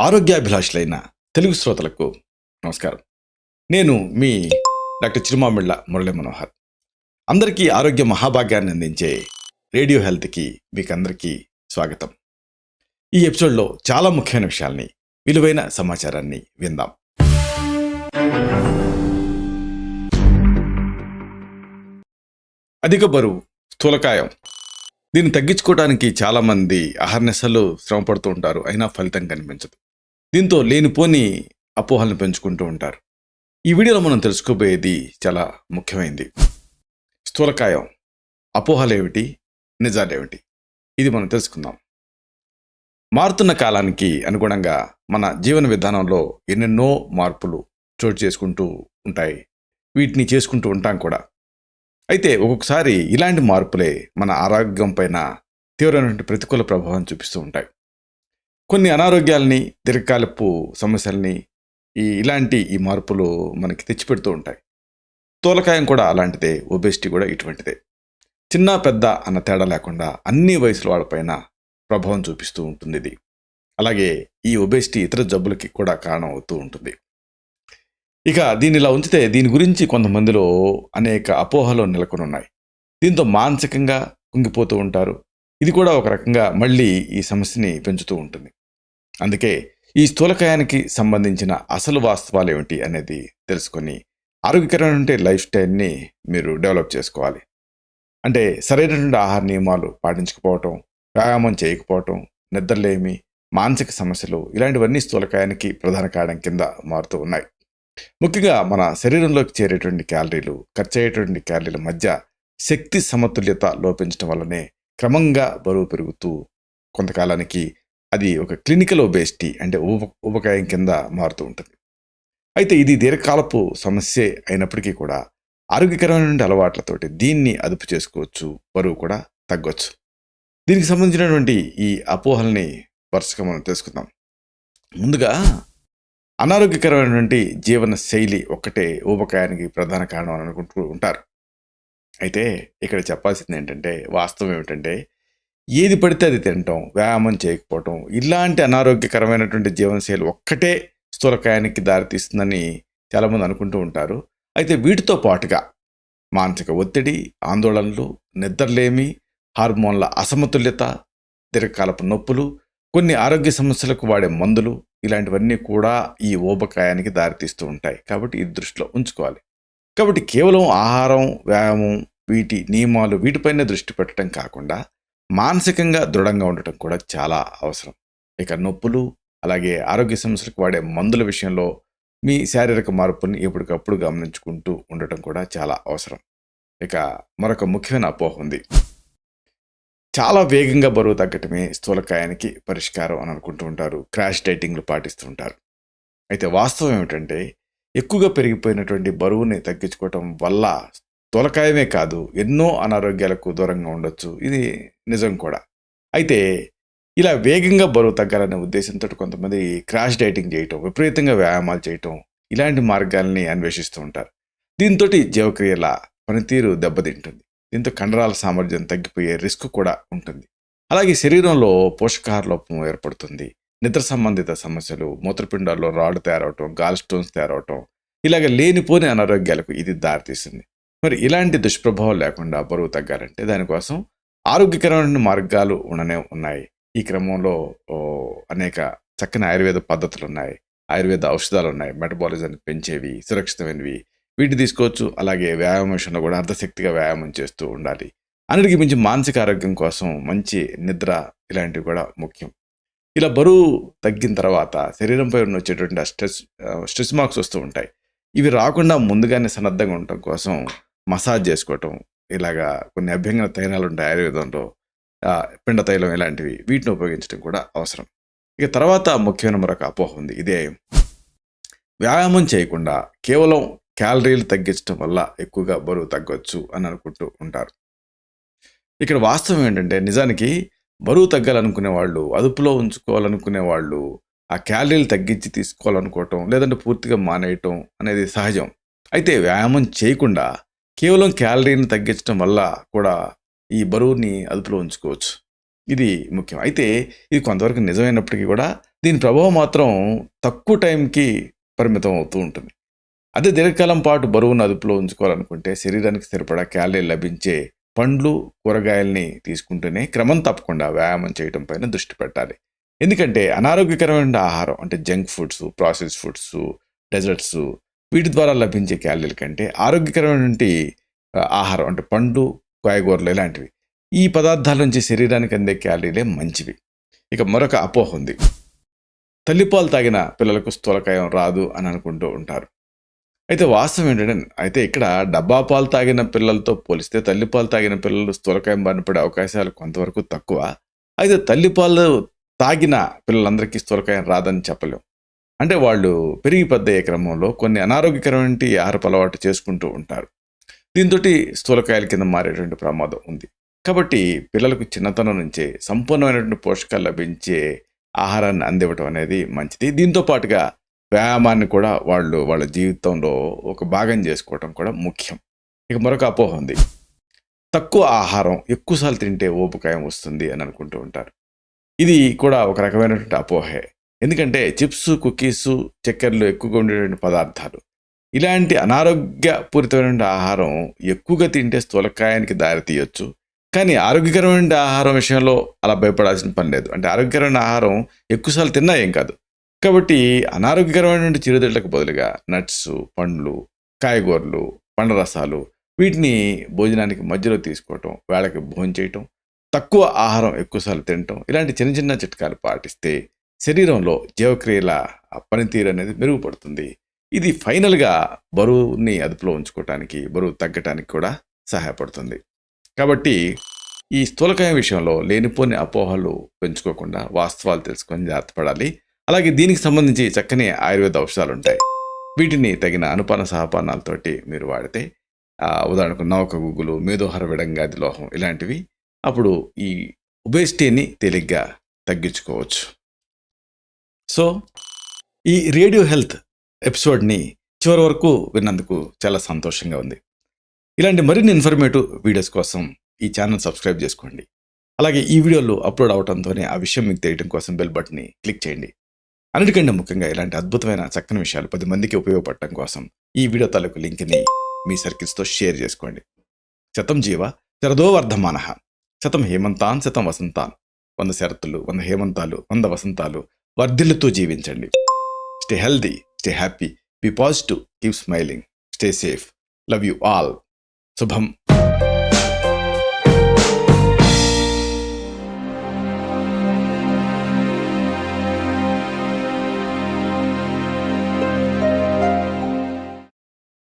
ఆరోగ్యాభిలాషులైన తెలుగు శ్రోతలకు నమస్కారం. నేను మీ డాక్టర్ చిరుమామిళ్ళ మురళీ మనోహర్. అందరికీ ఆరోగ్య మహాభాగ్యాన్ని అందించే రేడియో హెల్త్కి మీకందరికీ స్వాగతం. ఈ ఎపిసోడ్లో చాలా ముఖ్యమైన విషయాల్ని, విలువైన సమాచారాన్ని విందాం. అధిక బరువు, స్థూలకాయం. దీన్ని తగ్గించుకోవడానికి చాలామంది అహర్నిశలు శ్రమ పడుతూ ఉంటారు, అయినా ఫలితం కనిపించదు. దీంతో లేనిపోని అపోహలను పెంచుకుంటూ ఉంటారు. ఈ వీడియోలో మనం తెలుసుకోబోయేది చాలా ముఖ్యమైనది. స్థూలకాయం అపోహలేమిటి, నిజాలేమిటి, ఇది మనం తెలుసుకుందాం. మారుతున్న కాలానికి అనుగుణంగా మన జీవన విధానంలో ఎన్నెన్నో మార్పులు చోటు చేసుకుంటూ ఉంటాయి. వీటిని చేసుకుంటూ ఉంటాం కూడా. అయితే ఒక్కొక్కసారి ఇలాంటి మార్పులే మన ఆరోగ్యం పైన తీవ్రమైన ప్రతికూల ప్రభావం చూపిస్తూ ఉంటాయి. కొన్ని అనారోగ్యాలని, దీర్ఘకాలపు సమస్యల్ని ఇలాంటి మార్పులు మనకి తెచ్చిపెడుతూ ఉంటాయి. స్థూలకాయం కూడా అలాంటిదే, ఒబేసిటీ కూడా ఇటువంటిదే. చిన్న పెద్ద అన్న తేడా లేకుండా అన్ని వయసుల వాళ్ళపైన ప్రభావం చూపిస్తూ ఉంటుంది ఇది. అలాగే ఈ ఒబేసిటీ ఇతర జబ్బులకి కూడా కారణం అవుతూ ఉంటుంది. ఇక దీన్ని ఇలా ఉంచితే దీని గురించి కొంతమందిలో అనేక అపోహలు నెలకొని ఉన్నాయి. దీంతో మానసికంగా కుంగిపోతూ ఉంటారు. ఇది కూడా ఒక రకంగా మళ్ళీ ఈ సమస్యని పెంచుతూ ఉంటుంది. అందుకే ఈ స్థూలకాయానికి సంబంధించిన అసలు వాస్తవాలు ఏమిటి అనేది తెలుసుకొని ఆరోగ్యకరమైన లైఫ్ స్టైల్ని మీరు డెవలప్ చేసుకోవాలి. అంటే సరైనటువంటి ఆహార నియమాలు పాటించకపోవటం, వ్యాయామం చేయకపోవటం, నిద్రలేమి, మానసిక సమస్యలు, ఇలాంటివన్నీ స్థూలకాయానికి ప్రధాన కారణం కింద మారుతూ ఉన్నాయి. ముఖ్యంగా మన శరీరంలోకి చేరేటువంటి క్యాలరీలు, ఖర్చు అయ్యేటువంటి క్యాలరీల మధ్య శక్తి సమతుల్యత లోపించడం వల్లనే క్రమంగా బరువు పెరుగుతూ కొంతకాలానికి అది ఒక క్లినికల్ ఒబేసిటీ, అంటే ఊబకాయం కింద మారుతూ ఉంటుంది. అయితే ఇది దీర్ఘకాలపు సమస్యే అయినప్పటికీ కూడా ఆరోగ్యకరమైన అలవాట్లతోటి దీన్ని అదుపు చేసుకోవచ్చు, బరువు కూడా తగ్గొచ్చు. దీనికి సంబంధించినటువంటి ఈ అపోహల్ని వరుసగా మనం తెలుసుకుందాం. ముందుగా అనారోగ్యకరమైనటువంటి జీవన శైలి ఒక్కటే ఊబకాయానికి ప్రధాన కారణం అని అనుకుంటూ ఉంటారు. అయితే ఇక్కడ చెప్పాల్సింది ఏంటంటే, వాస్తవం ఏమిటంటే, ఏది పడితే అది తినటం, వ్యాయామం చేయకపోవటం, ఇలాంటి అనారోగ్యకరమైనటువంటి జీవనశైలి ఒక్కటే స్థూలకాయానికి దారితీస్తుందని చాలామంది అనుకుంటూ ఉంటారు. అయితే వీటితో పాటుగా మానసిక ఒత్తిడి, ఆందోళనలు, నిద్రలేమి, హార్మోన్ల అసమతుల్యత, దీర్ఘకాలపు నొప్పులు, కొన్ని ఆరోగ్య సమస్యలకు వాడే మందులు, ఇలాంటివన్నీ కూడా ఈ ఊబకాయానికి దారితీస్తూ ఉంటాయి. కాబట్టి ఇది దృష్టిలో ఉంచుకోవాలి. కాబట్టి కేవలం ఆహారం, వ్యాయామం, వీటి నియమాలు, వీటిపైనే దృష్టి పెట్టడం కాకుండా మానసికంగా దృఢంగా ఉండటం కూడా చాలా అవసరం. ఇక నొప్పులు, అలాగే ఆరోగ్య సమస్యలకు వాడే మందుల విషయంలో మీ శారీరక మార్పుని ఎప్పటికప్పుడు గమనించుకుంటూ ఉండటం కూడా చాలా అవసరం. ఇక మరొక ముఖ్యమైన అపోహ ఉంది. చాలా వేగంగా బరువు తగ్గటమే స్థూలకాయానికి పరిష్కారం అని అనుకుంటూ ఉంటారు. క్రాష్ డైటింగ్లు పాటిస్తూ ఉంటారు. అయితే వాస్తవం ఏమిటంటే, ఎక్కువగా పెరిగిపోయినటువంటి బరువుని తగ్గించుకోవటం వల్ల స్థూలకాయమే కాదు, ఎన్నో అనారోగ్యాలకు దూరంగా ఉండొచ్చు. ఇది నిజం కూడా. అయితే ఇలా వేగంగా బరువు తగ్గాలనే ఉద్దేశంతో కొంతమంది క్రాష్ డైటింగ్ చేయటం, విపరీతంగా వ్యాయామాలు చేయటం, ఇలాంటి మార్గాల్ని అన్వేషిస్తూ ఉంటారు. దీంతో జీవక్రియల పనితీరు దెబ్బతింటుంది. దీంతో కండరాల సామర్థ్యం తగ్గిపోయే రిస్క్ కూడా ఉంటుంది. అలాగే శరీరంలో పోషకాహార లోపం ఏర్పడుతుంది. నిద్ర సంబంధిత సమస్యలు, మూత్రపిండాల్లో రాళ్ళు తయారవటం, గాల్ స్టోన్స్ తయారవటం, ఇలాగ లేనిపోని అనారోగ్యాలకు ఇది దారితీస్తుంది. మరి ఇలాంటి దుష్ప్రభావం లేకుండా బరువు తగ్గాలంటే దానికోసం ఆరోగ్యకరమైన మార్గాలు ఉన్నాయి. ఈ క్రమంలో అనేక చక్కని ఆయుర్వేద పద్ధతులు ఉన్నాయి, ఆయుర్వేద ఔషధాలు ఉన్నాయి, మెటబాలిజాన్ని పెంచేవి, సురక్షితమైనవి, వీటి తీసుకోవచ్చు. అలాగే వ్యాయామం విషయంలో కూడా అర్ధశక్తిగా వ్యాయామం చేస్తూ ఉండాలి. అన్నిటికీ మించి మానసిక ఆరోగ్యం కోసం మంచి నిద్ర, ఇలాంటివి కూడా ముఖ్యం. ఇలా బరువు తగ్గిన తర్వాత శరీరంపై వచ్చేటువంటి స్ట్రెస్ మార్క్స్ వస్తూ ఉంటాయి. ఇవి రాకుండా ముందుగానే సన్నద్ధంగా ఉండటం కోసం మసాజ్ చేసుకోవటం, ఇలాగా కొన్ని అభ్యంగన తైలాలు ఉంటాయి ఆయుర్వేదంలో, పిండ తైలం, ఇలాంటివి, వీటిని ఉపయోగించడం కూడా అవసరం. ఇక తర్వాత ముఖ్యమైన మరొక అపోహ ఉంది. ఇదే వ్యాయామం చేయకుండా కేవలం క్యాలరీలు తగ్గించడం వల్ల ఎక్కువగా బరువు తగ్గొచ్చు అని అనుకుంటూ ఉంటారు. ఇక్కడ వాస్తవం ఏంటంటే, నిజానికి బరువు తగ్గాలనుకునే వాళ్ళు, అదుపులో ఉంచుకోవాలనుకునే వాళ్ళు ఆ క్యాలరీలు తగ్గించి తీసుకోవాలనుకోవటం, లేదంటే పూర్తిగా మానేయటం అనేది సహజం. అయితే వ్యాయామం చేయకుండా కేవలం క్యాలరీని తగ్గించడం వల్ల కూడా ఈ బరువుని అదుపులో ఉంచుకోవచ్చు. ఇది ముఖ్యం. అయితే ఇది కొంతవరకు నిజమైనప్పటికీ కూడా దీని ప్రభావం మాత్రం తక్కువ టైంకి పరిమితం అవుతూ ఉంటుంది. అదే దీర్ఘకాలం పాటు బరువును అదుపులో ఉంచుకోవాలనుకుంటే శరీరానికి సరిపడా క్యాలరీలు లభించే పండ్లు, కూరగాయల్ని తీసుకుంటూనే క్రమం తప్పకుండా వ్యాయామం చేయడం పైన దృష్టి పెట్టాలి. ఎందుకంటే అనారోగ్యకరమైన ఆహారం అంటే junk foods, process foods, desserts వీటి ద్వారా లభించే క్యాలరీల కంటే ఆరోగ్యకరమైన ఆహారం అంటే పండ్లు, కాయగూరలు ఇలాంటివి ఈ పదార్థాల నుంచి శరీరానికి అందే క్యాలరీలే మంచివి. ఇక మరొక అపోహ ఉంది. తల్లిపాలు తాగిన పిల్లలకు స్థూలకాయం రాదు అని అనుకుంటూ ఉంటారు. అయితే వాస్తవం ఏంటంటే ఇక్కడ డబ్బా పాలు తాగిన పిల్లలతో పోలిస్తే తల్లిపాలు తాగిన పిల్లలు స్థూలకాయం బారిన పడే అవకాశాలు కొంతవరకు తక్కువ. అయితే తల్లిపాలు తాగిన పిల్లలందరికీ స్థూలకాయం రాదని చెప్పలేం. అంటే వాళ్ళు పెరిగి పెద్దయ్యే క్రమంలో కొన్ని అనారోగ్యకరమైన ఆహారపు అలవాటు చేసుకుంటూ ఉంటారు. దీంతో స్థూలకాయల కింద మారేటువంటి ప్రమాదం ఉంది. కాబట్టి పిల్లలకు చిన్నతనం నుంచే సంపూర్ణమైనటువంటి పోషకాలు లభించే ఆహారాన్ని అందివ్వటం అనేది మంచిది. దీంతో పాటుగా వ్యాయామాన్ని కూడా వాళ్ళ జీవితంలో ఒక భాగం చేసుకోవటం కూడా ముఖ్యం. ఇక మరొక అపోహ ఉంది. తక్కువ ఆహారం ఎక్కువసార్లు తింటే ఊబకాయం వస్తుంది అని అనుకుంటూ ఉంటారు. ఇది కూడా ఒక రకమైనటువంటి అపోహే. ఎందుకంటే చిప్స్, కుకీసు, చక్కెరలు ఎక్కువగా ఉండేటువంటి పదార్థాలు ఇలాంటి అనారోగ్యపూరితమైన ఆహారం ఎక్కువగా తింటే స్థూలకాయానికి దారి తీయొచ్చు. కానీ ఆరోగ్యకరమైన ఆహారం విషయంలో అలా భయపడాల్సిన పని లేదు. అంటే ఆరోగ్యకరమైన ఆహారం ఎక్కువసార్లు తిన్నా ఏం కాదు. కాబట్టి అనారోగ్యకరమైనటువంటి చిరుతిళ్ళకు బదులుగా నట్స్, పండ్లు, కాయగూరలు, పండ్ల రసాలు వీటిని భోజనానికి మధ్యలో తీసుకోవటం, వేళకి భోజనం చేయటం, తక్కువ ఆహారం ఎక్కువసార్లు తినటం ఇలాంటి చిన్న చిన్న చిట్కాలు పాటిస్తే శరీరంలో జీవక్రియల పనితీరు అనేది మెరుగుపడుతుంది. ఇది ఫైనల్గా బరువుని అదుపులో ఉంచుకోవటానికి, బరువు తగ్గటానికి కూడా సహాయపడుతుంది. కాబట్టి ఈ స్థూలకాయం విషయంలో లేనిపోని అపోహలు పెంచుకోకుండా వాస్తవాలు తెలుసుకొని జాగ్రత్త పడాలి. అలాగే దీనికి సంబంధించి చక్కని ఆయుర్వేద ఔషధాలు ఉంటాయి. వీటిని తగిన అనుపాన సహపానాలతోటి మీరు వాడితే ఉదాహరణకు నవక గుగ్గులు, మేధోహర విడంగాది లోహం ఇలాంటివి అప్పుడు ఈ ఒబేసిటీని తేలిగ్గా తగ్గించుకోవచ్చు. సో ఈ రేడియో హెల్త్ ఎపిసోడ్ని చివరి వరకు విన్నందుకు చాలా సంతోషంగా ఉంది. ఇలాంటి మరిన్ని ఇన్ఫర్మేటివ్ వీడియోస్ కోసం ఈ ఛానల్ సబ్స్క్రైబ్ చేసుకోండి. అలాగే ఈ వీడియోలు అప్లోడ్ అవడంతోనే ఆ విషయం మీకు తెలియడం కోసం బెల్ బటన్ని క్లిక్ చేయండి. అన్నిటికంటే ముఖ్యంగా ఇలాంటి అద్భుతమైన చక్కని విషయాలు 10 మందికి ఉపయోగపడటం కోసం ఈ వీడియో తాలూకు లింక్ని మీ సర్కిల్స్తో షేర్ చేసుకోండి. శతం జీవ శరదో వర్ధమానః, శతం హేమంతాన్ శతం వసంతాన్, 100 శరత్తులు, 100 హేమంతాలు, 100 వసంతాలు వర్ధిల్లుతూ జీవించండి. Stay healthy, stay happy, be positive, keep smiling, stay safe, love you all. శుభం.